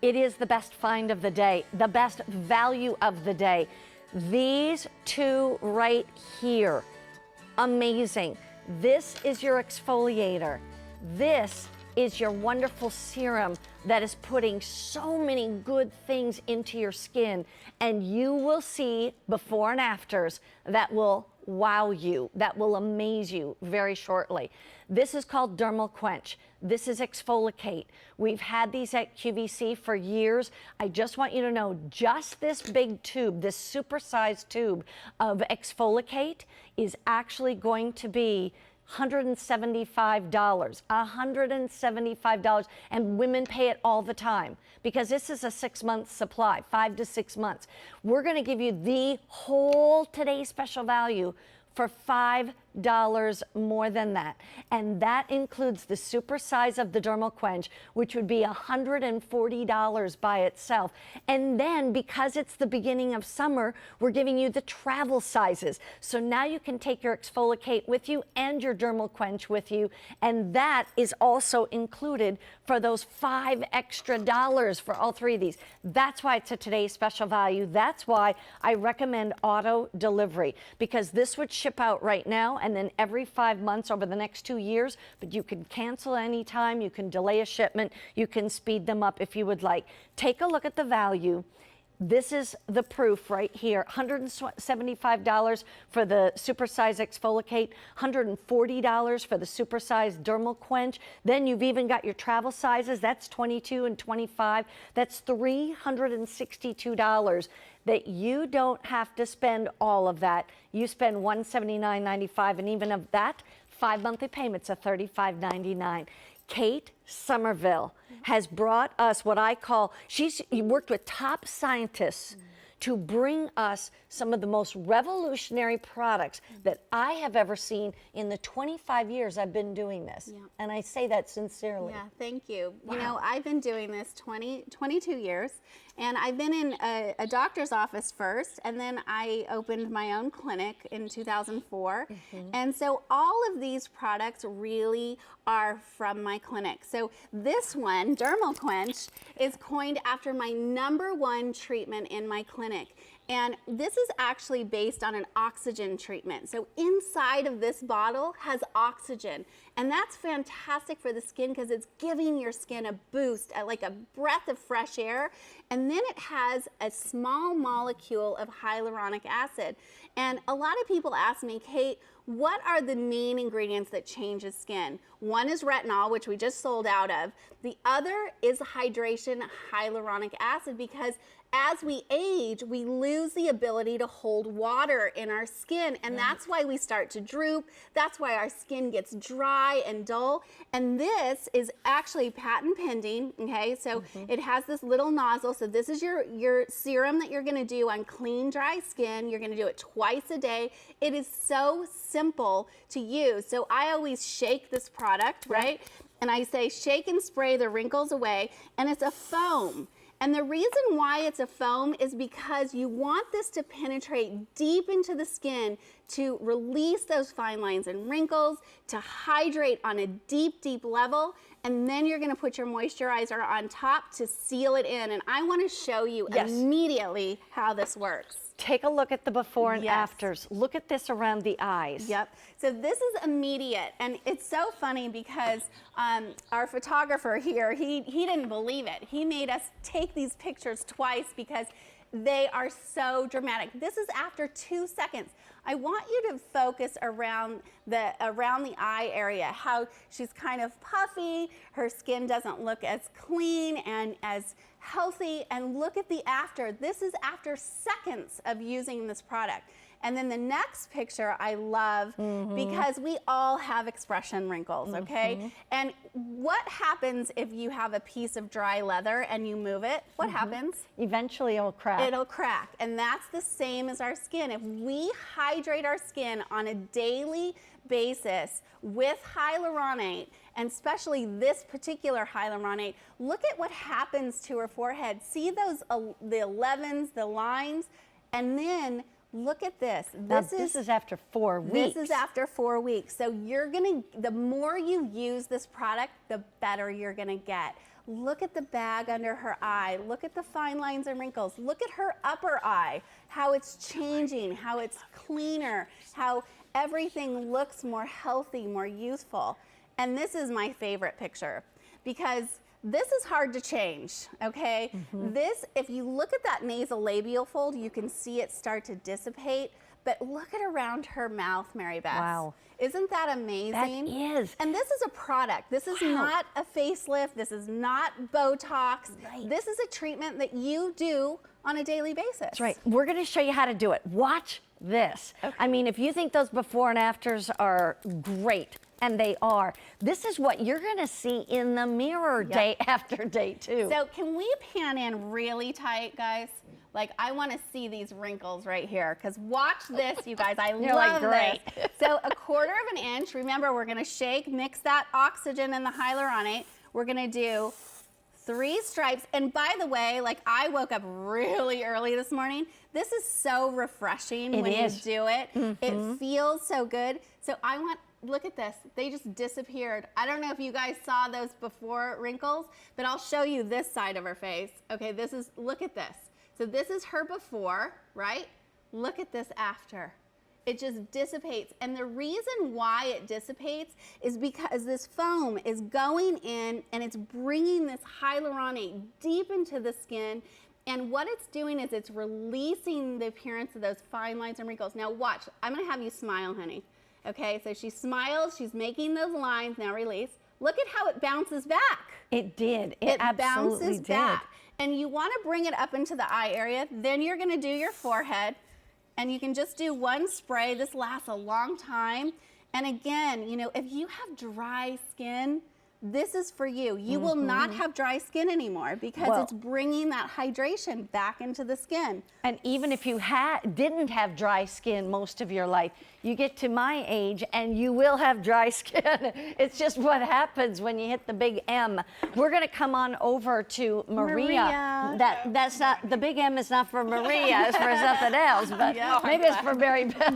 It is the best find of the day, the best value of the day. These two right here, amazing. This is your exfoliator. This is your wonderful serum that is putting so many good things into your skin, and you will see before and afters that will wow you, that will amaze you very shortly. This is called DermalQuench. This is ExfoliKate. We've had these at QVC for years. I just want you to know, just this big tube, this supersized tube of ExfoliKate is actually going to be $175, $175, and women pay it all the time because this is a 6-month supply, 5 to 6 months. We're going to give you the whole today's special value for $5 more than that. And that includes the super size of the DermalQuench, which would be $140 by itself. And then because it's the beginning of summer, we're giving you the travel sizes. So now you can take your ExfoliKate with you and your DermalQuench with you. And that is also included for those $5 extra for all three of these. That's why it's a today's special value. That's why I recommend auto delivery, because this would ship out right now and then every 5 months over the next 2 years, but you can cancel anytime, you can delay a shipment, you can speed them up if you would like. Take a look at the value. This is the proof right here. $175 for the supersized ExfoliKate, $140 for the supersized DermalQuench. Then you've even got your travel sizes. That's 22 and 25. That's $362 that you don't have to spend all of that. You spend $179.95, and even of that, 5 monthly payments of $35.99. Kate Somerville has brought us what I call, she's worked with top scientists to bring us some of the most revolutionary products that I have ever seen in the 25 years I've been doing this. Yeah. And I say that sincerely. Yeah, thank you. Wow. You know, I've been doing this 22 years, and I've been in a doctor's office first, and then I opened my own clinic in 2004. And so all of these products really are from my clinic. So this one, DermalQuench, is coined after my #1 treatment in my clinic. And this is actually based on an oxygen treatment. So inside of this bottle has oxygen. And that's fantastic for the skin because it's giving your skin a boost, like a breath of fresh air. And then it has a small molecule of hyaluronic acid. And a lot of people ask me, Kate, what are the main ingredients that changes skin? One is retinol, which we just sold out of. The other is hydration hyaluronic acid, because as we age, we lose the ability to hold water in our skin, and that's why we start to droop. That's why our skin gets dry and dull. And this is actually patent pending, okay? So it has this little nozzle. So this is your serum that you're gonna do on clean, dry skin. You're gonna do it twice a day. It is so simple to use. So I always shake this product, right? And I say, shake and spray the wrinkles away, and it's a foam. And the reason why it's a foam is because you want this to penetrate deep into the skin to release those fine lines and wrinkles, to hydrate on a deep, deep level, and then you're gonna put your moisturizer on top to seal it in. And I wanna show you immediately how this works. Take a look at the before and afters. Look at this around the eyes. Yep. So this is immediate, and it's so funny because our photographer here, he didn't believe it. He made us take these pictures twice because they are so dramatic. This is after 2 seconds. I want you to focus around the eye area, how she's kind of puffy, her skin doesn't look as clean and as healthy, and look at the after. This is after seconds of using this product. And then the next picture I love because we all have expression wrinkles, okay? And what happens if you have a piece of dry leather and you move it? What happens? Eventually it'll crack. It'll crack. And that's the same as our skin. If we hydrate our skin on a daily basis with hyaluronate, and especially this particular hyaluronate, look at what happens to her forehead. See those the 11s, the lines, and then Look at this. This is after 4 weeks. This is after 4 weeks. So the more you use this product, the better you're gonna get. Look at the bag under her eye. Look at the fine lines and wrinkles. Look at her upper eye, how it's changing, how it's cleaner, how everything looks more healthy, more youthful. And this is my favorite picture because this is hard to change, okay? This, if you look at that nasolabial fold, you can see it start to dissipate, but look at around her mouth, Mary Beth. Wow. Isn't that amazing? That is. And this is a product. This is not a facelift. This is not Botox. Right. This is a treatment that you do on a daily basis. That's right. We're going to show you how to do it. Watch this. Okay. I mean, if you think those before and afters are great, and they are, this is what you're going to see in the mirror day after day too. So can we pan in really tight, guys? Like, I want to see these wrinkles right here, because watch this, you guys. I love great. this. So 1/4 inch. Remember, we're going to shake, mix that oxygen and the hyaluronic. We're going to do 3 stripes. And by the way, like, I woke up really early this morning. This is so refreshing when you do it. It feels so good. So look at this. They just disappeared. I don't know if you guys saw those before wrinkles, but I'll show you this side of her face. Okay, look at this. So this is her before, right? Look at this after. It just dissipates. And the reason why it dissipates is because this foam is going in and it's bringing this hyaluronic deep into the skin. And what it's doing is it's releasing the appearance of those fine lines and wrinkles. Now watch, I'm gonna have you smile, honey. Okay, so she smiles, she's making those lines, now release. Look at how it bounces back. It did, it absolutely bounces did. back. And you wanna bring it up into the eye area, then you're gonna do your forehead, and you can just do 1 spray. This lasts a long time. And again, you know, if you have dry skin, this is for you. You will not have dry skin anymore because it's bringing that hydration back into the skin. And even if you didn't have dry skin most of your life, you get to my age and you will have dry skin. It's just what happens when you hit the big M. We're going to come on over to Maria. That's not, the big M is not for Maria, it's for something else, but maybe it's for Mary Beth.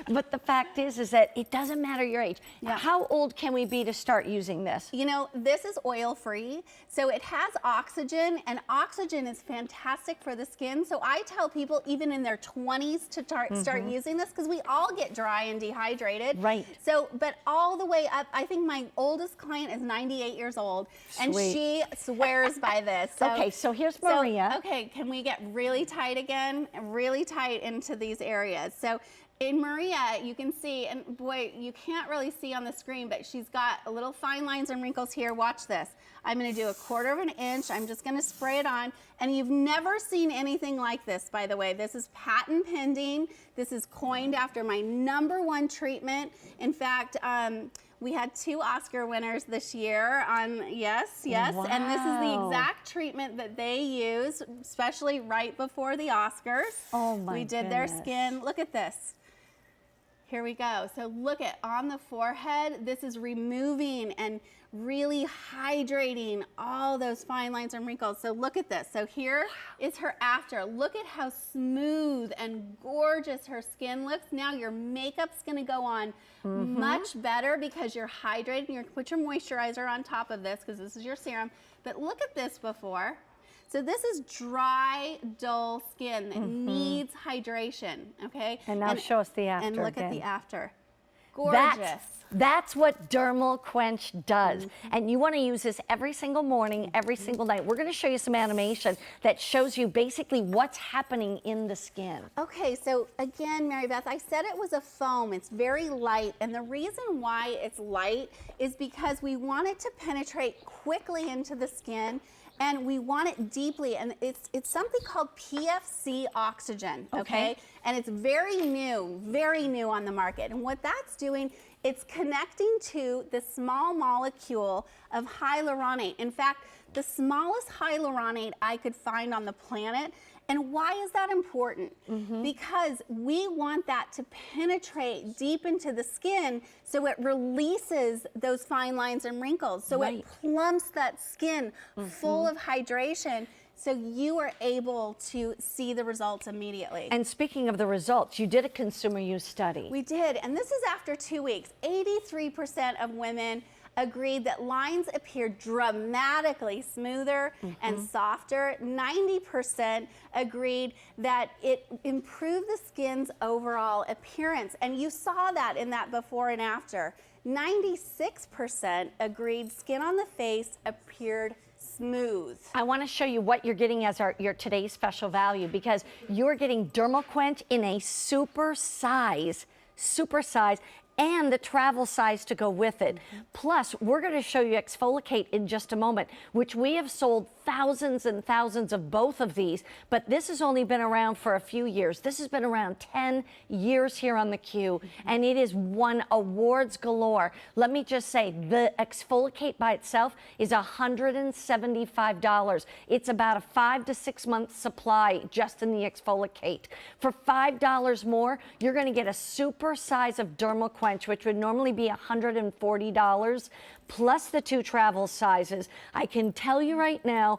But the fact is that it doesn't matter your age. How old can we be to start using this? You know, this is oil-free, so it has oxygen, and oxygen is fantastic for the skin. So I tell people even in their 20s to start using this, because we all get dry and dehydrated. Right. So, but all the way up, I think my oldest client is 98 years old, and she swears by this. So, okay, so here's Maria. Okay, can we get really tight again? Really tight into these areas. So in Maria, you can see, and boy, you can't really see on the screen, but she's got a little fine lines and wrinkles here. Watch this. I'm gonna do 1/4 inch. I'm just gonna spray it on. And you've never seen anything like this, by the way. This is patent pending. This is coined after my #1 treatment. In fact, we had 2 Oscar winners this year on, yes, Wow. and this is the exact treatment that they use, especially right before the Oscars. Oh my We did their skin. Look at this. Here we go. So look at on the forehead, this is removing and really hydrating all those fine lines and wrinkles. So look at this. So here is her after. Look at how smooth and gorgeous her skin looks. Now your makeup's gonna go on much better because you're hydrated. You're gonna put your moisturizer on top of this because this is your serum. But look at this before. So this is dry, dull skin that needs hydration, okay? And now show us the after And look again. at the after. Gorgeous. That's what DermalQuench does. And you want to use this every single morning, every single night. We're going to show you some animation that shows you basically what's happening in the skin. Okay, so again, Mary Beth, I said it was a foam. It's very light. And the reason why it's light is because we want it to penetrate quickly into the skin. And we want it deeply, and it's something called PFC oxygen, okay? And it's very new on the market. And what that's doing, it's connecting to the small molecule of hyaluronate. In fact, the smallest hyaluronate I could find on the planet. And why is that important? Because we want that to penetrate deep into the skin so it releases those fine lines and wrinkles. So it plumps that skin full of hydration. so you are able to see the results immediately. And speaking of the results, you did a consumer use study. We did, and this is after 2 weeks. 83% of women agreed that lines appeared dramatically smoother and softer. 90% agreed that it improved the skin's overall appearance, and you saw that in that before and after. 96% agreed skin on the face appeared smooth. I want to show you what you're getting as your today's special value, because you're getting DermalQuench in a super size, and the travel size to go with it. Plus, we're going to show you ExfoliKate in just a moment, which we have sold thousands and thousands of both of these, but this has only been around for a few years. This has been around 10 years here on theCUBE, and it has won awards galore. Let me just say, the ExfoliKate by itself is $175. It's about a 5 to 6 month supply just in the ExfoliKate. For $5 more, you're going to get a super size of DermalQuench, which would normally be $140, plus the 2 travel sizes. I can tell you right now,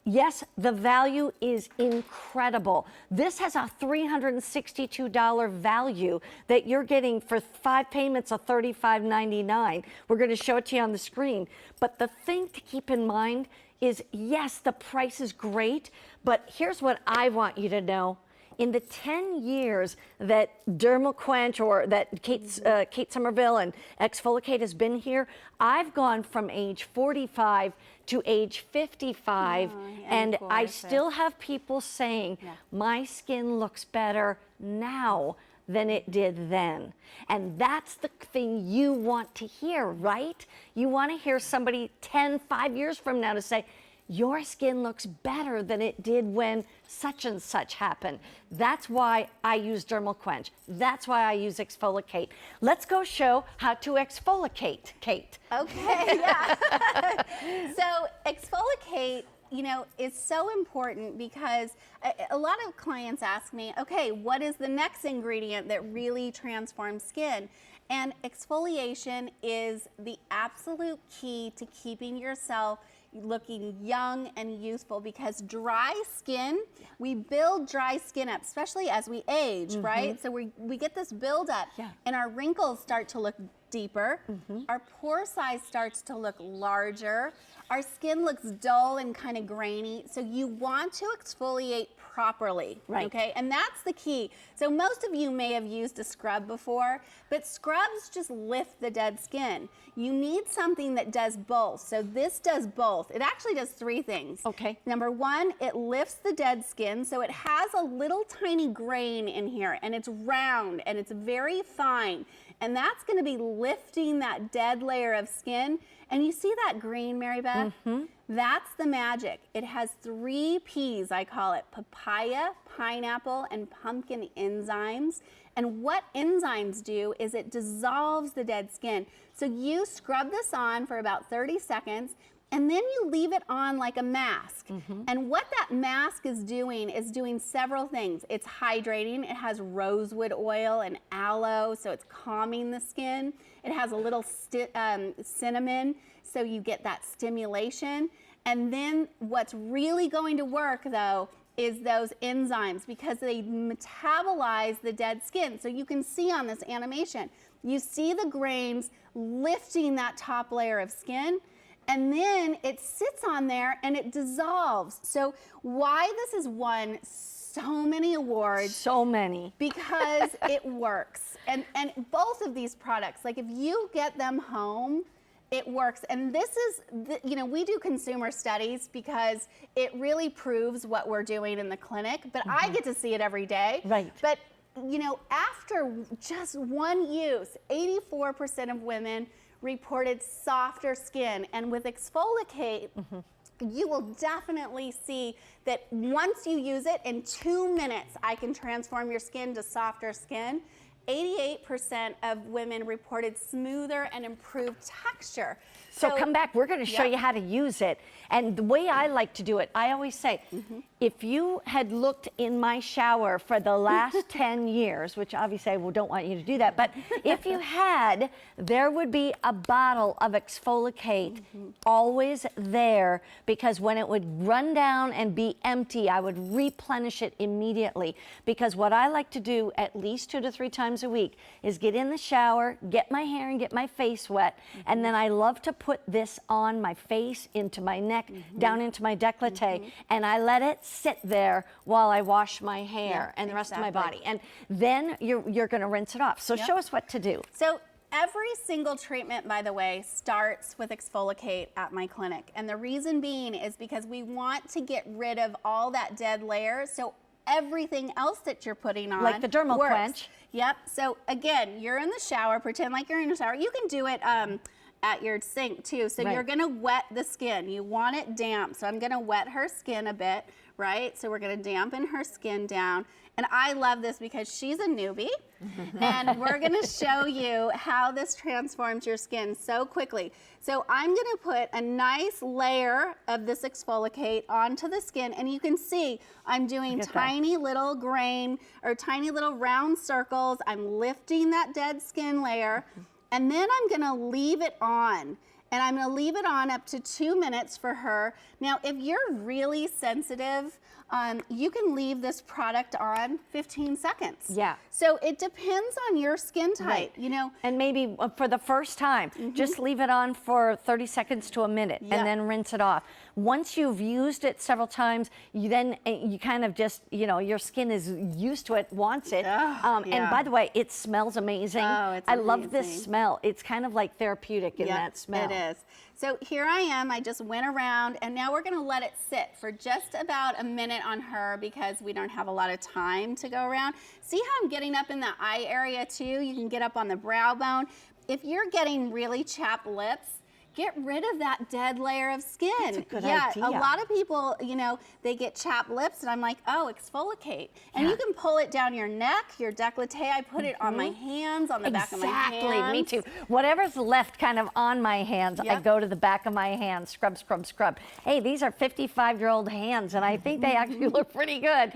yes, the value is incredible. This has a $362 value that you're getting for 5 payments of $35.99. We're going to show it to you on the screen. But the thing to keep in mind is, yes, the price is great, but here's what I want you to know. In the 10 years that DermalQuench, or that Kate Somerville and ExfoliKate has been here, I've gone from age 45 to age 55, and I still have people saying, my skin looks better now than it did then. And that's the thing you want to hear, right? You want to hear somebody 5 years from now to say, your skin looks better than it did when such and such happened. That's why I use DermalQuench. That's why I use ExfoliKate. Let's go show how to ExfoliKate, Kate. Okay, yeah. So ExfoliKate, you know, is so important because a lot of clients ask me, okay, what is the next ingredient that really transforms skin? And exfoliation is the absolute key to keeping yourself looking young and youthful, because dry skin, we build dry skin up, especially as we age, right? So we get this build up, and our wrinkles start to look deeper, our pore size starts to look larger, our skin looks dull and kind of grainy. So you want to exfoliate properly, okay? And that's the key. So most of you may have used a scrub before, but scrubs just lift the dead skin. You need something that does both. So this does both. It actually does 3 things. Okay. Number 1, it lifts the dead skin. So it has a little tiny grain in here, and it's round and it's very fine. And that's going to be lifting that dead layer of skin. And you see that green, Mary Beth? That's the magic. It has 3 P's, I call it: papaya, pineapple, and pumpkin enzymes. And what enzymes do is it dissolves the dead skin. So you scrub this on for about 30 seconds, and then you leave it on like a mask. And what that mask is doing several things. It's hydrating. It has rosewood oil and aloe, so it's calming the skin. It has a little cinnamon, so you get that stimulation. And then what's really going to work, though, is those enzymes, because they metabolize the dead skin. So you can see on this animation, you see the grains lifting that top layer of skin, and then it sits on there and it dissolves. So why this has won so many awards? So many. Because it works. And both of these products, like if you get them home, it works. And this is, you know, we do consumer studies because it really proves what we're doing in the clinic, but I get to see it every day. Right. But, you know, after just one use, 84% of women reported softer skin. And with ExfoliKate, you will definitely see that once you use it, in 2 minutes, I can transform your skin to softer skin. 88% of women reported smoother and improved texture. So come back, we're going to show you how to use it. And the way I like to do it, I always say, if you had looked in my shower for the last 10 years, which obviously I don't want you to do that, but if you had, there would be a bottle of ExfoliKate always there, because when it would run down and be empty, I would replenish it immediately. Because what I like to do at least 2 to 3 times a week is get in the shower, get my hair and get my face wet, and then I love to put this on my face, into my neck, down into my décolleté, and I let it sit there while I wash my hair and the rest of my body. And then you're going to rinse it off. So show us what to do. So every single treatment, by the way, starts with ExfoliKate at my clinic. And the reason being is because we want to get rid of all that dead layer, so everything else that you're putting on, like the DermalQuench. Yep. So again, you're in the shower, pretend like you're in the shower. You can do it at your sink too. So you're gonna wet the skin. You want it damp. So I'm gonna wet her skin a bit, right? So we're gonna dampen her skin down. And I love this because she's a newbie, and we're gonna show you how this transforms your skin so quickly. So I'm gonna put a nice layer of this ExfoliKate onto the skin, and you can see I'm doing tiny little grain or tiny little round circles. I'm lifting that dead skin layer, and then I'm gonna leave it on. And I'm gonna leave it on up to 2 minutes for her. Now, if you're really sensitive, you can leave this product on 15 seconds. Yeah. So it depends on your skin type, you know. And maybe for the first time, just leave it on for 30 seconds to a minute and then rinse it off. Once you've used it several times, you kind of just, you know, your skin is used to it, wants it. And by the way, it smells amazing. Oh, it's I love this smell. It's kind of like therapeutic in that smell. It is. So here I am, I just went around, and now we're gonna let it sit for just about a minute on her because we don't have a lot of time to go around. See how I'm getting up in the eye area too? You can get up on the brow bone. If you're getting really chapped lips, get rid of that dead layer of skin. That's a good idea. A lot of people, you know, they get chapped lips, and I'm like, oh, ExfoliKate. And you can pull it down your neck, your décolleté. I put it on my hands, on the back of my hands. Exactly, me too. Whatever's left kind of on my hands, I go to the back of my hands, scrub, scrub, scrub. Hey, these are 55-year-old hands, and I think they actually look pretty good.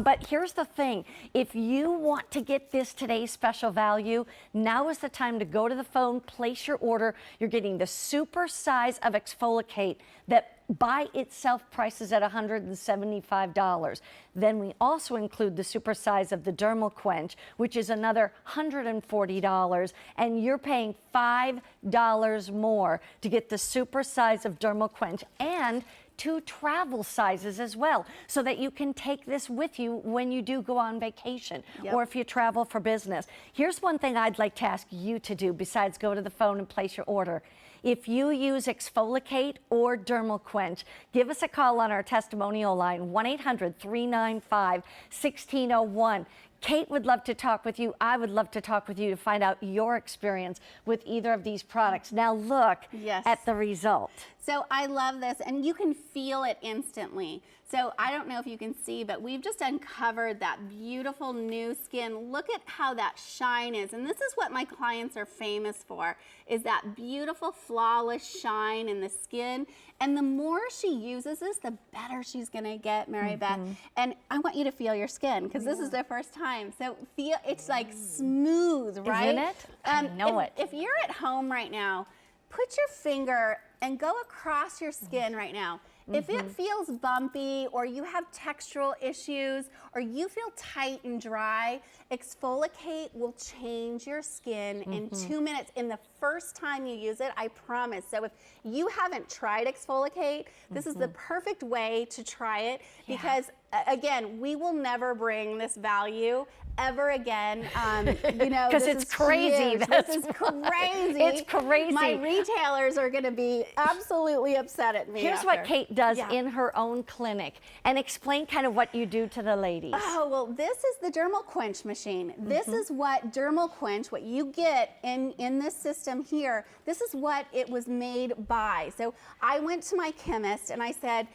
But here's the thing. If you want to get this today's special value, now is the time to go to the phone, place your order. You're getting the super size of ExfoliKate that by itself prices at $175. Then we also include the super size of the DermalQuench, which is another $140, and you're paying $5 more to get the super size of DermalQuench and 2 travel sizes as well, so that you can take this with you when you do go on vacation or if you travel for business. Here's one thing I'd like to ask you to do besides go to the phone and place your order. If you use ExfoliKate or DermalQuench, give us a call on our testimonial line, 1-800-395-1601. Kate would love to talk with you. I would love to talk with you to find out your experience with either of these products. Now look at the result. So I love this, and you can feel it instantly. So I don't know if you can see, but we've just uncovered that beautiful new skin. Look at how that shine is. And this is what my clients are famous for, is that beautiful, flawless shine in the skin. And the more she uses this, the better she's gonna get, Mary Beth. And I want you to feel your skin, because this is the first time. So feel, it's like smooth, right? Isn't it? I know it. If you're at home right now, put your finger and go across your skin right now. If it feels bumpy, or you have textural issues, or you feel tight and dry, ExfoliKate will change your skin in 2 minutes. In the first time you use it, I promise. So if you haven't tried ExfoliKate, this is the perfect way to try it, because again, we will never bring this value ever again. You know, because it's crazy. This is crazy. It's crazy. My retailers are going to be absolutely upset at me. Here's what Kate does in her own clinic, and explain kind of what you do to the ladies. Oh, well, this is the DermalQuench machine. This is what DermalQuench, what you get in this system here, this is what it was made by. So I went to my chemist and I said,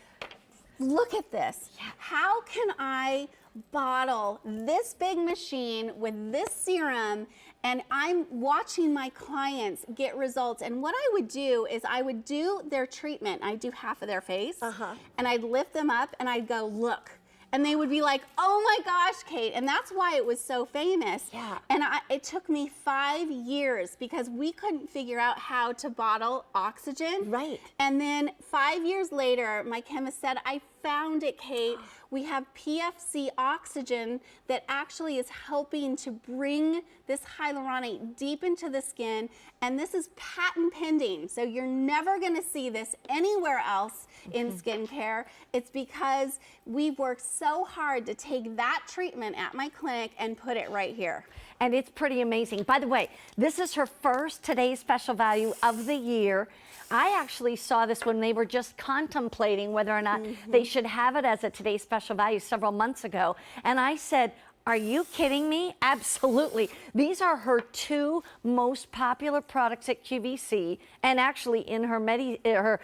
look at this. How can I bottle, this big machine with this serum, and I'm watching my clients get results. And what I would do is I would do their treatment. I'd do half of their face, and I'd lift them up, and I'd go, look. And they would be like, oh my gosh, Kate. And that's why it was so famous. Yeah. And it took me 5 years because we couldn't figure out how to bottle oxygen. Right. And then 5 years later, my chemist said, I found it, Kate. We have PFC oxygen that actually is helping to bring this hyaluronate deep into the skin. And this is patent pending. So you're never going to see this anywhere else in skincare. It's because we've worked so hard to take that treatment at my clinic and put it right here. And it's pretty amazing. By the way, this is her first Today's Special Value of the year. I actually saw this when they were just contemplating whether or not they should have it as a Today's Special Value several months ago. And I said, are you kidding me? Absolutely. These are her 2 most popular products at QVC, and actually in her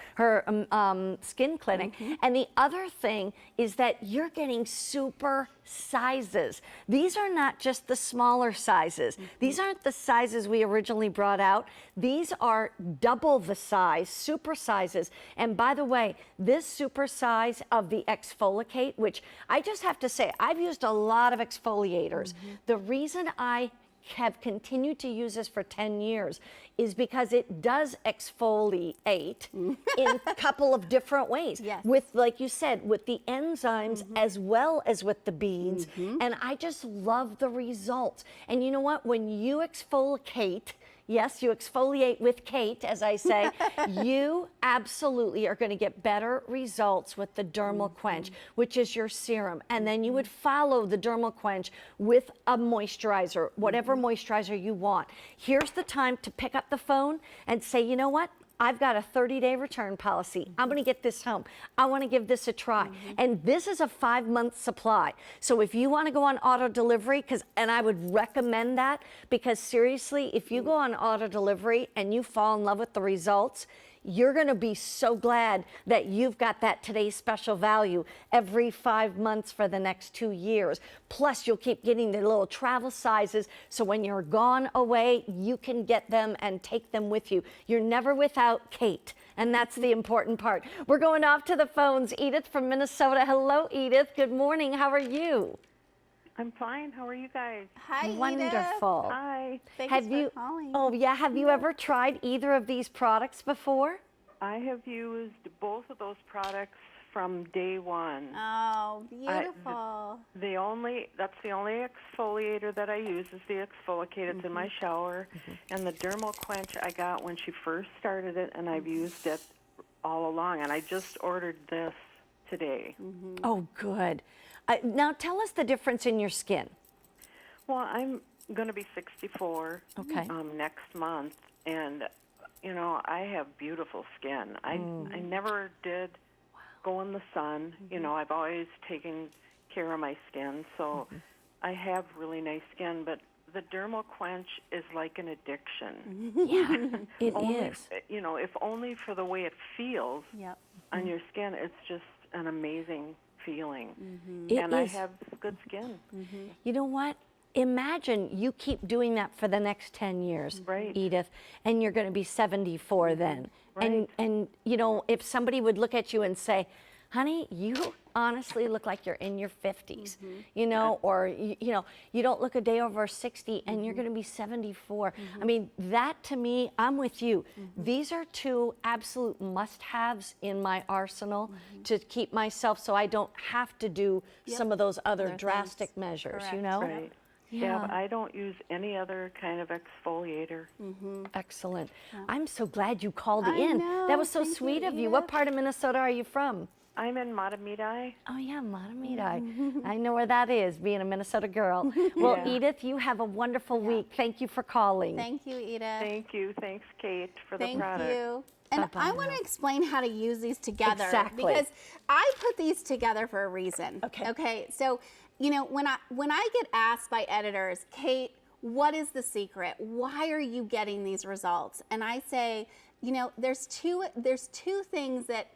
skin clinic. And the other thing is that you're getting super sizes. These are not just the smaller sizes. These aren't the sizes we originally brought out. These are double the size, super sizes. And by the way, this super size of the ExfoliKate, which I just have to say, I've used a lot of exfoliators. The reason I have continued to use this for 10 years is because it does exfoliate in a couple of different ways. Yes. With, like you said, with the enzymes as well as with the beans. And I just love the results. And you know what? When you exfoliate, yes, you exfoliate with Kate, as I say, you absolutely are going to get better results with the DermalQuench, which is your serum. And then you would follow the DermalQuench with a moisturizer, whatever moisturizer you want. Here's the time to pick up the phone and say, you know what? I've got a 30-day return policy. I'm going to get this home. I want to give this a try. And this is a 5-month supply. So if you want to go on auto delivery, and I would recommend that, because seriously, if you go on auto delivery and you fall in love with the results, you're going to be so glad that you've got that Today's Special Value every 5 months for the next 2 years. Plus, you'll keep getting the little travel sizes, so when you're gone away, you can get them and take them with you. You're never without Kate, and that's the important part. We're going off to the phones. Edith from Minnesota. Hello, Edith. Good morning. How are you? I'm fine. How are you guys? Hi, Wonderful. Edith. Hi. Thanks for calling. Oh, yeah. Have you ever tried either of these products before? I have used both of those products from day one. Oh, beautiful. That's the only exfoliator that I use is the ExfoliKate. It's in my shower. And the DermalQuench I got when she first started it, and I've used it all along. And I just ordered this today. Oh, good. Now tell us the difference in your skin. Well, I'm going to be 64 next month, and you know, I have beautiful skin. I never did go in the sun. You know, I've always taken care of my skin, so I have really nice skin. But the DermalQuench is like an addiction. Yeah, it is. You know, if only for the way it feels on your skin, it's just an amazing feeling. And I have good skin. You know what? Imagine you keep doing that for the next 10 years, Edith, and you're going to be 74 then. And you know, if somebody would look at you and say, honey, you honestly look like you're in your 50s, you know, or, you know, you don't look a day over 60 and you're going to be 74. I mean, that to me, I'm with you. These are 2 absolute must-haves in my arsenal to keep myself so I don't have to do some of those other drastic measures, you know? Right. Yeah, but I don't use any other kind of exfoliator. Excellent. I'm so glad you called I in. know. That was so Thank sweet you, of you. Edith. What part of Minnesota are you from? I'm in Matamidi. Oh, yeah, Matamidi. I know where that is, being a Minnesota girl. Well, Edith, you have a wonderful week. Thank you for calling. Thank you, Edith. Thank you. Thanks, Kate, for the Thank product. you. And I want to explain how to use these together. Exactly. Because I put these together for a reason. Okay. Okay. So, you know, when I get asked by editors, Kate, what is the secret? Why are you getting these results? And I say, you know, there's two things that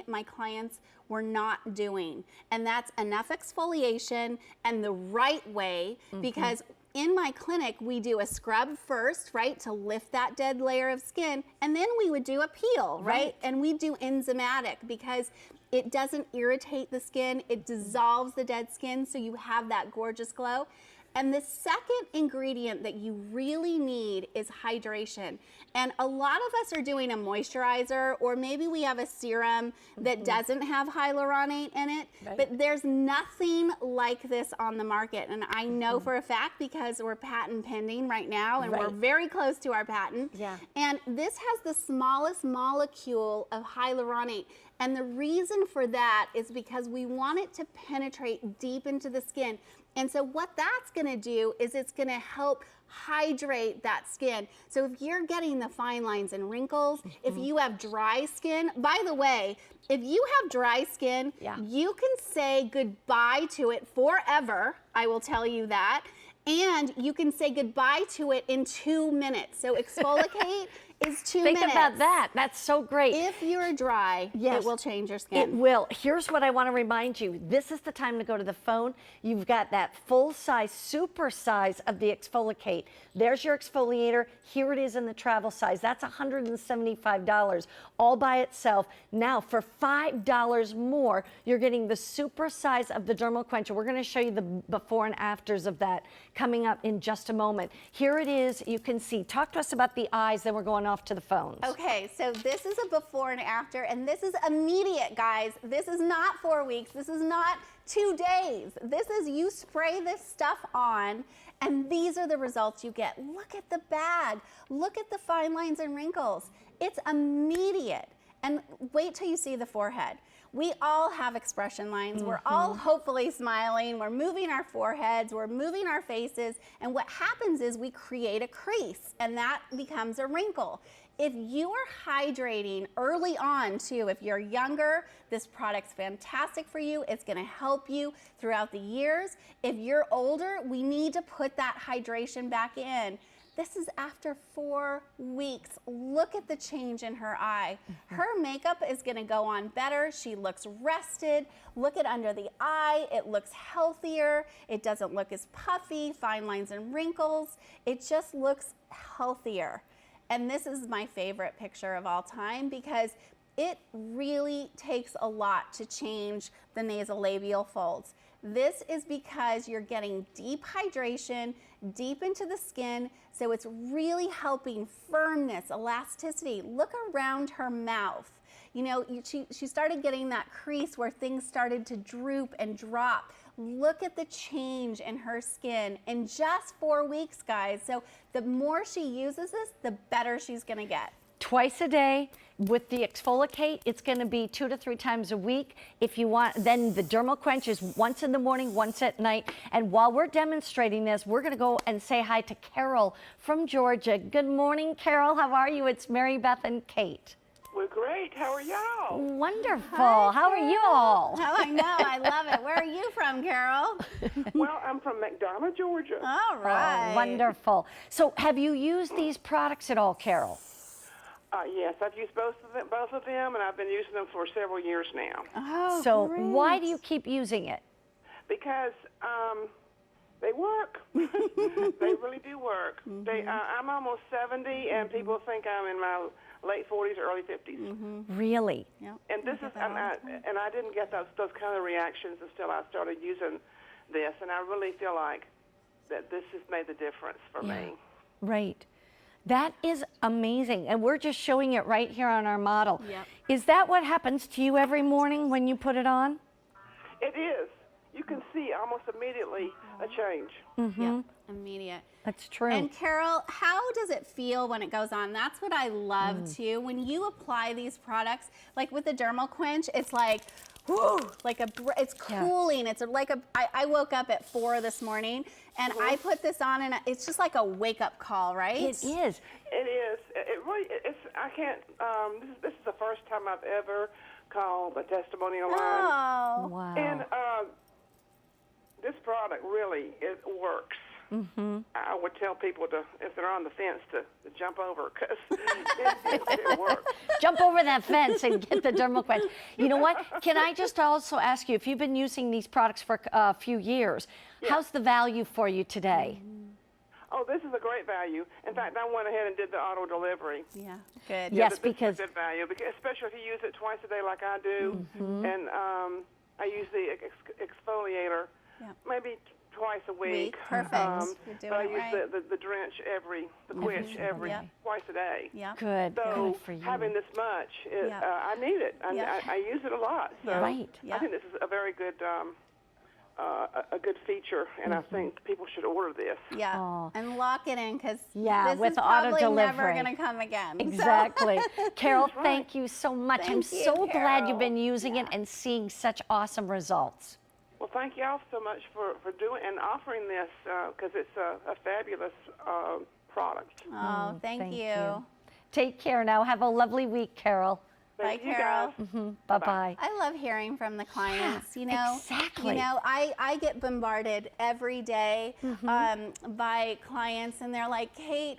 my clients were not doing, and that's enough exfoliation and the right way, because in my clinic, we do a scrub first, right, to lift that dead layer of skin, and then we would do a peel, right? And we do enzymatic because it doesn't irritate the skin, it dissolves the dead skin, so you have that gorgeous glow. And the second ingredient that you really need is hydration. And a lot of us are doing a moisturizer, or maybe we have a serum that doesn't have hyaluronate in it, but there's nothing like this on the market. And I know for a fact because we're patent pending right now, and we're very close to our patent. And this has the smallest molecule of hyaluronate. And the reason for that is because we want it to penetrate deep into the skin. And so what that's gonna do is it's gonna help hydrate that skin. So if you're getting the fine lines and wrinkles, if you have dry skin, by the way, if you have dry skin, you can say goodbye to it forever, I will tell you that. And you can say goodbye to it in 2 minutes. So ExfoliKate is 2 minutes. Think about that. That's so great. If you're dry, it will change your skin. It will. Here's what I want to remind you. This is the time to go to the phone. You've got that full size, super size of the ExfoliKate. There's your exfoliator. Here it is in the travel size. That's $175 all by itself. Now for $5 more, you're getting the super size of the DermalQuench. We're going to show you the before and afters of that coming up in just a moment. Here it is. You can see. Talk to us about the eyes, then we're going off to the phones. Okay, so this is a before and after, and this is immediate, guys. This is not 4 weeks. This is not 2 days. This is you spray this stuff on, and these are the results you get. Look at the bag. Look at the fine lines and wrinkles. It's immediate. And wait till you see the forehead. We all have expression lines. We're all hopefully smiling. We're moving our foreheads. We're moving our faces. And what happens is we create a crease, and that becomes a wrinkle. If you are hydrating early on too, if you're younger, this product's fantastic for you. It's gonna help you throughout the years. If you're older, we need to put that hydration back in. This is after 4 weeks. Look at the change in her eye. Her makeup is gonna go on better. She looks rested. Look at under the eye. It looks healthier. It doesn't look as puffy, fine lines and wrinkles. It just looks healthier. And this is my favorite picture of all time because it really takes a lot to change the nasolabial folds. This is because you're getting deep hydration, deep into the skin, so it's really helping firmness, elasticity. Look around her mouth. You know, she started getting that crease where things started to droop and drop. Look at the change in her skin in just 4 weeks, guys. So the more she uses this, the better she's gonna get. Twice a day. With the ExfoliKate, it's going to be 2 to 3 times a week. If you want, then the DermalQuench is once in the morning, once at night. And while we're demonstrating this, we're going to go and say hi to Carol from Georgia. Good morning, Carol. How are you? It's Mary Beth and Kate. We're great. How are y'all? Wonderful. Hi, How are you all? Oh, I know. I love it. Where are you from, Carol? Well, I'm from McDonough, Georgia. All right. Oh, wonderful. So have you used these products at all, Carol? Yes, I've used both of them, and I've been using them for several years now. Oh, So great. why do you keep using it? Because they work. They really do work. I'm almost 70, and people think I'm in my late 40s or early 50s. Really? Yep. And this is, and I didn't get those kind of reactions until I started using this, and I really feel like that this has made the difference for me. Right. That is amazing. And we're just showing it right here on our model. Yep. Is that what happens to you every morning when you put it on? It is. You can see almost immediately a change. Yep. Immediate. That's true. And Carol, how does it feel when it goes on? That's what I love too. When you apply these products, like with the DermalQuench, it's like, whoo, like it's cooling. It's like I woke up at 4 this morning and I put this on and it's just like a wake up call, right? It is. It is. It really, I can't, this is the first time I've ever called a testimonial line. Oh. Wow. And this product really, it works. I would tell people to, if they're on the fence, to jump over, because it works. Jump over that fence and get the DermalQuench. You know what? Can I just also ask you, if you've been using these products for a few years, how's the value for you today? Oh, this is a great value. In fact, I went ahead and did the auto delivery. Yeah, good. Yes, This because is a good value, especially if you use it twice a day like I do. And I use the exfoliator maybe twice a week. Perfect. You're doing but I it use right. the drench the quench twice a day. Yeah. good, So good for you. having this much, I need it. I use it a lot. So Right. I think this is a very good a good feature, and I think people should order this. Yeah, Oh. and lock it in, because with this is auto probably never delivery. going to come again. So- Exactly. Carol, thank you so much. I'm Thank you, so glad you've Carol. been using it and seeing such awesome results. Well, thank y'all so much for doing and offering this, because it's a fabulous product. Oh, thank you. Take care now. Have a lovely week, Carol. Bye, Thank you Carol. guys. Bye-bye. I love hearing from the clients. You know, exactly. I get bombarded every day by clients, and they're like, Kate,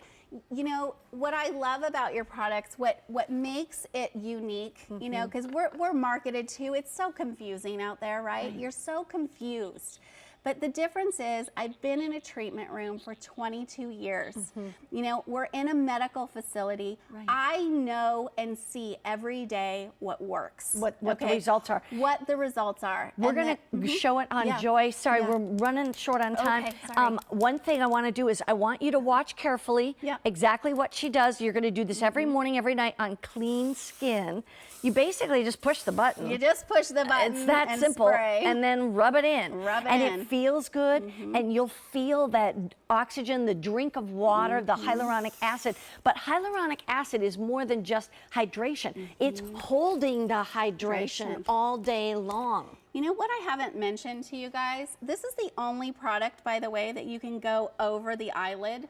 you know, what I love about your products, what makes it unique, you know, because we're marketed to, it's so confusing out there, right? You're so confused. But the difference is, I've been in a treatment room for 22 years. You know, we're in a medical facility. I know and see every day what works. What the results are. What the results are. We're going to show it on Joy. Sorry, we're running short on time. Okay, sorry. One thing I want to do is I want you to watch carefully exactly what she does. You're going to do this every morning, every night on clean skin. You basically just push the button. You just push the button. It's that and simple. spray. And then rub it in. Rub it and in. it feels good, and you'll feel that oxygen, the drink of water, the hyaluronic acid. But hyaluronic acid is more than just hydration. It's holding the hydration all day long. You know what I haven't mentioned to you guys? This is the only product, by the way, that you can go over the eyelid.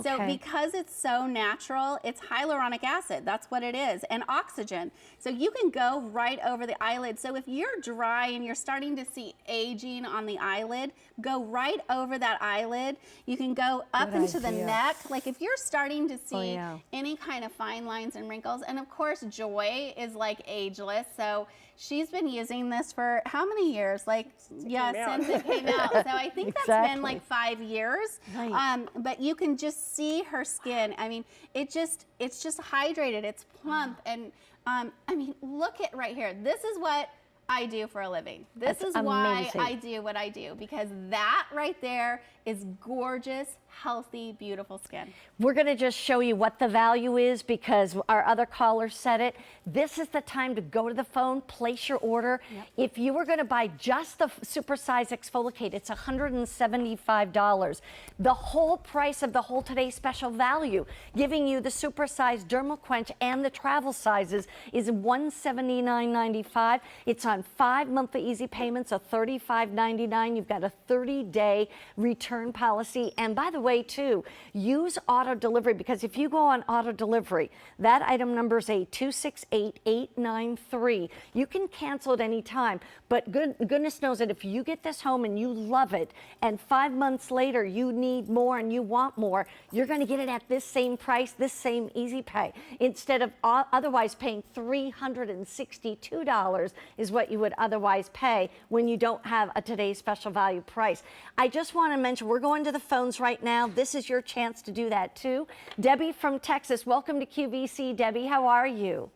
So Okay. because it's so natural, it's hyaluronic acid. That's what it is, and oxygen. So you can go right over the eyelid. So if you're dry and you're starting to see aging on the eyelid, go right over that eyelid. You can go up Good into the idea. neck. Like if you're starting to see yeah. any kind of fine lines and wrinkles, and of course Joy is like ageless, so she's been using this for how many years? Like, since it came out. So I think that's been like 5 years. Right. But you can just see her skin. I mean, it's just hydrated. It's plump, and I mean, look at right here. This is what I do for a living. This That's is why amazing. I do what I do, because that right there is gorgeous, healthy, beautiful skin. We're going to just show you what the value is because our other caller said it. This is the time to go to the phone, place your order. If you were going to buy just the supersize ExfoliKate, it's $175. The whole price of the whole Today Special value, giving you the supersize DermalQuench and the travel sizes, is $179.95. It's on 5 monthly easy payments of $35.99. You've got a 30-day return policy. And by the way, too, use auto delivery, because if you go on auto delivery, that item number is A268893. You can cancel at any time, but goodness knows that if you get this home and you love it, and 5 months later you need more and you want more, you're going to get it at this same price, this same easy pay, instead of otherwise paying $362 is what you would otherwise pay when you don't have a Today's Special Value price. I just want to mention, we're going to the phones right now. This is your chance to do that too. Debbie from Texas, welcome to QVC. Debbie, how are you?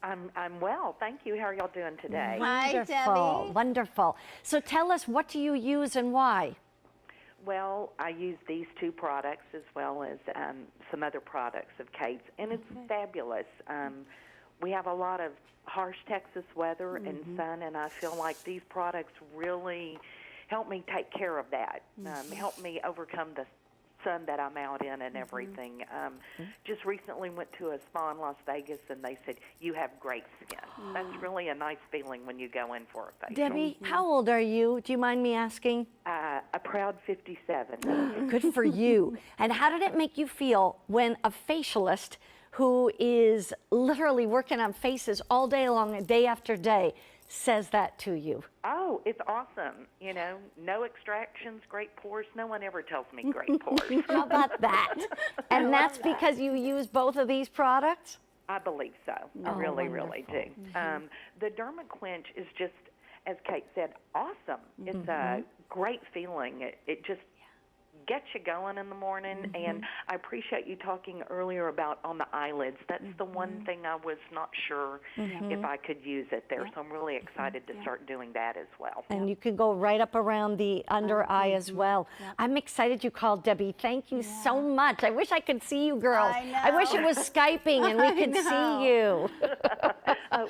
I'm well, thank you. How are y'all doing today? Hi, Wonderful, Debbie. wonderful. So tell us, what do you use and why? Well, I use these two products as well as some other products of Kate's, and it's fabulous. We have a lot of harsh Texas weather and sun, and I feel like these products really help me take care of that, help me overcome the sun that I'm out in and everything. Just recently went to a spa in Las Vegas, and they said, you have great skin. That's really a nice feeling when you go in for a facial. Debbie, how old are you? Do you mind me asking? A proud 57. Good for you. And how did it make you feel when a facialist who is literally working on faces all day long, day after day, says that to you? Oh, it's awesome. You know, no extractions, great pores. No one ever tells me great pores. How about that? And that's because you use both of these products? I believe so. I really, really do. Mm-hmm. The DermalQuench is just, as Kate said, awesome. It's a great feeling. It just gets you going in the morning. And I appreciate you talking earlier about on the eyelids. That's the one thing I was not sure if I could use it there. So I'm really excited to start doing that as well. And you can go right up around the under eye as well. I'm excited you called, Debbie. Thank you so much. I wish I could see you girls. I wish it was Skyping and we could see you.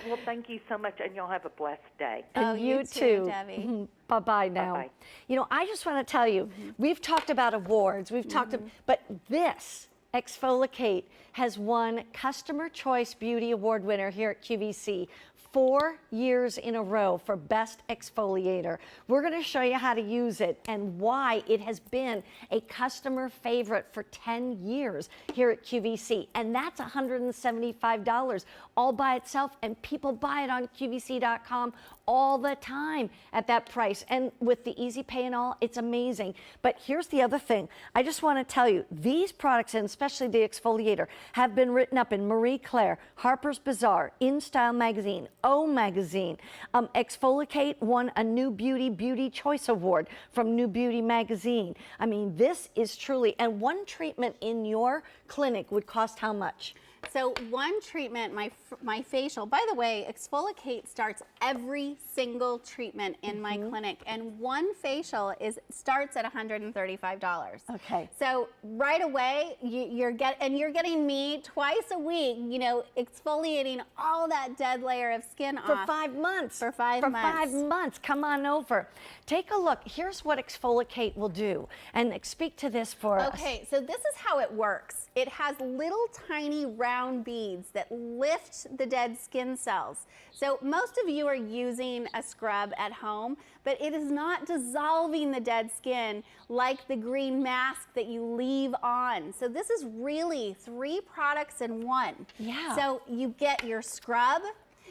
Well, thank you so much, and y'all have a blessed day. And you too, Debbie. Bye-bye now. Bye-bye. You know, I just want to tell you, we've talked about awards, we've talked, but this ExfoliKate has won Customer Choice Beauty Award winner here at QVC 4 years in a row for Best Exfoliator. We're going to show you how to use it and why it has been a customer favorite for 10 years here at QVC. And that's $175 all by itself, and people buy it on QVC.com all the time at that price. And with the easy pay and all, it's amazing. But here's the other thing. I just want to tell you, these products, and especially the exfoliator, have been written up in Marie Claire, Harper's Bazaar, In Style Magazine, O Magazine. ExfoliKate won a New Beauty Choice Award from New Beauty Magazine. I mean, this is truly, and one treatment in your clinic would cost how much? So one treatment, my facial, by the way, ExfoliKate starts every single treatment in my clinic, and one facial starts at $135. Okay. So right away, you're getting me twice a week, you know, exfoliating all that dead layer of skin For off. 5 months. For 5 months. 5 months. Come on over. Take a look. Here's what ExfoliKate will do. And speak to this for us. Okay, so this is how it works. It has little tiny round beads that lift the dead skin cells. So most of you are using a scrub at home, but it is not dissolving the dead skin like the green mask that you leave on. So this is really 3 products in one. Yeah. So you get your scrub,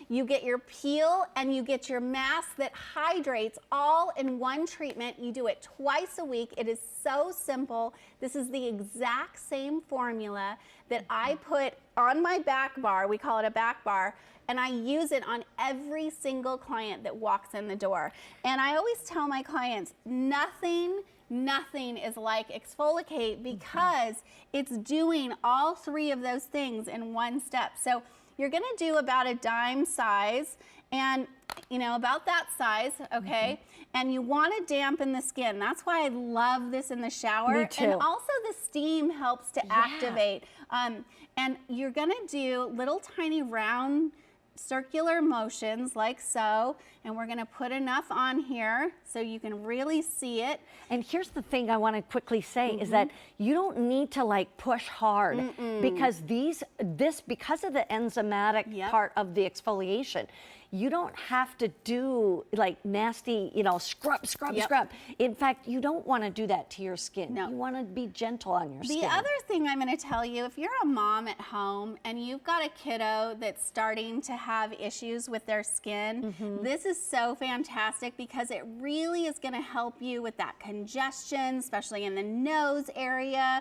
you get your peel, and you get your mask that hydrates all in one treatment. You do it twice a week. It is so simple. This is the exact same formula that I put on my back bar. We call it a back bar. And I use it on every single client that walks in the door. And I always tell my clients, nothing is like ExfoliKate because it's doing all 3 of those things in one step. So you're gonna do about a dime size, and you know, about that size, okay? And you wanna dampen the skin. That's why I love this in the shower. Me too. And also the steam helps to activate. And you're gonna do little tiny round circular motions like so, and we're gonna put enough on here so you can really see it. And here's the thing I want to quickly say is that you don't need to like push hard because because of the enzymatic part of the exfoliation, you don't have to do like nasty, you know, scrub. In fact, you don't want to do that to your skin. No. You want to be gentle on your skin. The other thing I'm going to tell you, if you're a mom at home and you've got a kiddo that's starting to have issues with their skin, this is so fantastic because it really is going to help you with that congestion, especially in the nose area.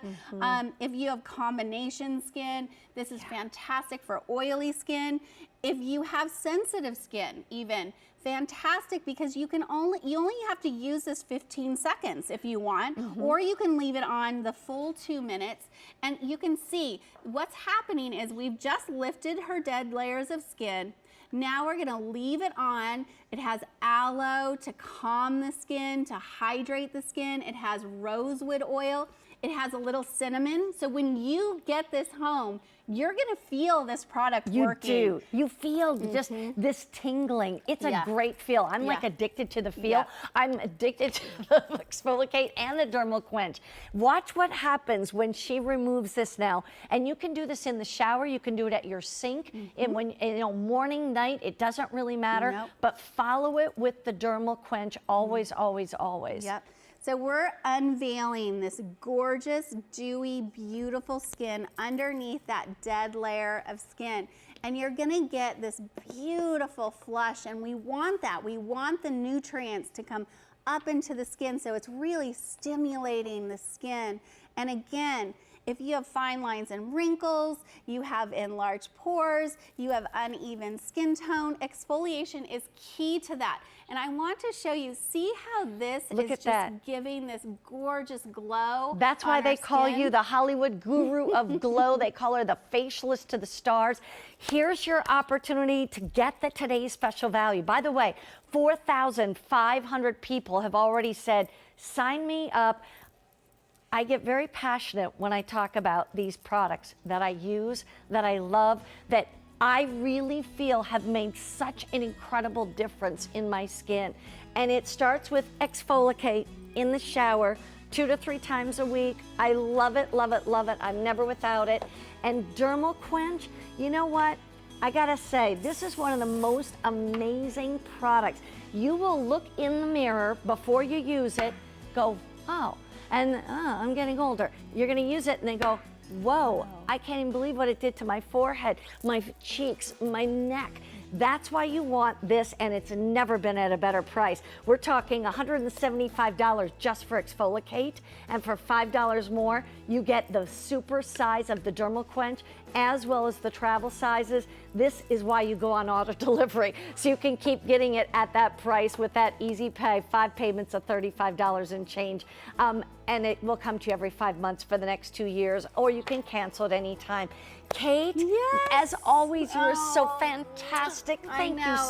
If you have combination skin, this is fantastic for oily skin. If you have sensitive skin, even fantastic, because you only have to use this 15 seconds if you want, or you can leave it on the full 2 minutes, and you can see what's happening is we've just lifted her dead layers of skin. Now we're gonna leave it on. It has aloe to calm the skin, to hydrate the skin. It has rosewood oil. It has a little cinnamon. So when you get this home, you're gonna feel this product working. You do. You feel just this tingling. It's a great feel. I'm like addicted to the feel. I'm addicted to the ExfoliKate and the DermalQuench. Watch what happens when she removes this now. And you can do this in the shower. You can do it at your sink. And when, you know, morning, night, it doesn't really matter. But follow it with the DermalQuench always, always, always. Yep. So we're unveiling this gorgeous, dewy, beautiful skin underneath that dead layer of skin. and you're gonna get this beautiful flush, and we want that. We want the nutrients to come up into the skin, so it's really stimulating the skin. And again, if you have fine lines and wrinkles, you have enlarged pores, you have uneven skin tone, exfoliation is key to that. And I want to show you, see how this is just giving this gorgeous glow. That's why they call you the Hollywood guru of glow. They call her the facialist to the stars. Here's your opportunity to get the today's special value. By the way, 4,500 people have already said, sign me up. I get very passionate when I talk about these products that I use, that I love, that I really feel have made such an incredible difference in my skin. And it starts with ExfoliKate in the shower 2 to 3 times a week. I love it, love it, love it. I'm never without it. And DermalQuench, you know what? I gotta say, this is one of the most amazing products. You will look in the mirror before you use it, go, oh, and I'm getting older. You're gonna use it and then go, whoa, I can't even believe what it did to my forehead, my cheeks, my neck. That's why you want this, and it's never been at a better price. We're talking $175 just for ExfoliKate, and for $5 more, you get the super size of the DermalQuench, as well as the travel sizes. This is why you go on auto delivery, so you can keep getting it at that price with that easy pay, 5 payments of $35 and change. And it will come to you every 5 months for the next 2 years, or you can cancel at any time. Kate, as always, you are so fantastic. Thank you so